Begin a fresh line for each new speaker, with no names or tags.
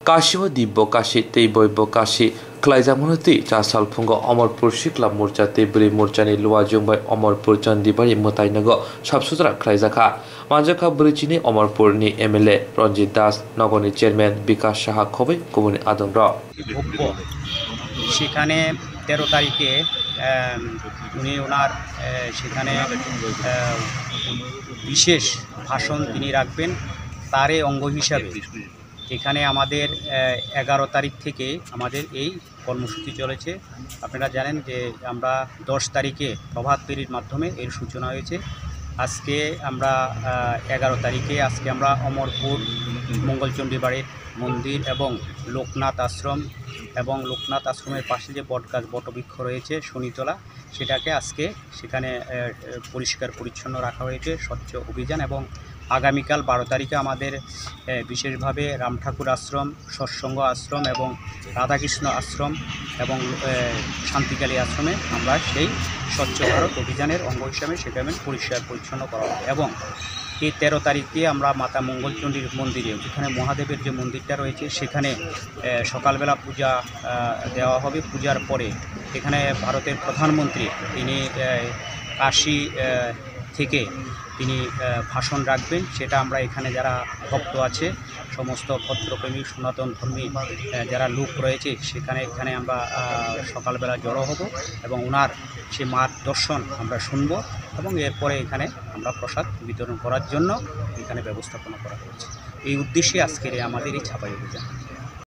काशिव दिब्य काशी तैबैब्य काशी ख्लाइजामनति चा सालफुंग अमरपुर सिक्ला मोर्चा तेब्रि मोर्चानि लुवा जोंबाय अमरपुर चंदीबारि मोताइनग साफसुथरा ख्लाइजाखा मानजाखा ब्रिचिनि अमरपुरनि एमएलए रंजित दास नगरनि चेयरमैन विकास साहा खबै गुबुननि आदंर
সেখানে 13 তারিখে উনি ওনার সেখানে বিশেষ ভাষণ তিনি রাখবেন তারই অঙ্গ হিসাবে এখানে আমাদের 11 তারিখ থেকে আমাদের এই কর্মসূচি চলেছে। আপনারা জানেন যে আমরা 10 তারিখে প্রভাত ফেরির মাধ্যমে এর সূচনা হয়েছে। আজকে আমরা 11 তারিখে আজকে আমরা অমরপুর মঙ্গলচণ্ডী বাড়ির মন্দির এবং লোকনাথ আশ্রমের পাশে যে বটগাছ বটবৃক্ষ রয়েছে শনিতলা সেটাকে আজকে সেখানে পরিষ্কার পরিচ্ছন্ন রাখা হয়েছে স্বচ্ছ অভিযান। এবং আগামীকাল 12 তারিখে আমাদের বিশেষভাবে রামঠাকুর আশ্রম, সৎসঙ্গ আশ্রম এবং রাধাকৃষ্ণ আশ্রম এবং শান্তিকালী আশ্রমে আমরা সেই স্বচ্ছ ভারত অভিযানের অঙ্গ হিসাবে সেখানে পরিষ্কার পরিচ্ছন্ন করা হবে। এবং এই 13 তারিখে আমরা মাতা মঙ্গলচণ্ডীর মন্দিরে যেখানে মহাদেবের যে মন্দিরটা রয়েছে সেখানে সকালবেলা পূজা দেওয়া হবে। পূজার পরে এখানে ভারতের প্রধানমন্ত্রী তিনি কাশী থেকে তিনি ভাষণ রাখবেন। সেটা আমরা এখানে যারা ভক্ত আছে সমস্ত ভদ্রপ্রেমী সনাতন ধর্মী যারা লোক রয়েছে এখানে আমরা সকালবেলা জড়ো হব এবং ওনার সে মার দর্শন আমরা শুনব এবং এরপরে এখানে আমরা প্রসাদ বিতরণ করার জন্য এখানে ব্যবস্থাপনা করা হয়েছে। এই উদ্দেশ্যে আজকের আমাদের এই ছাপাই অভিযান।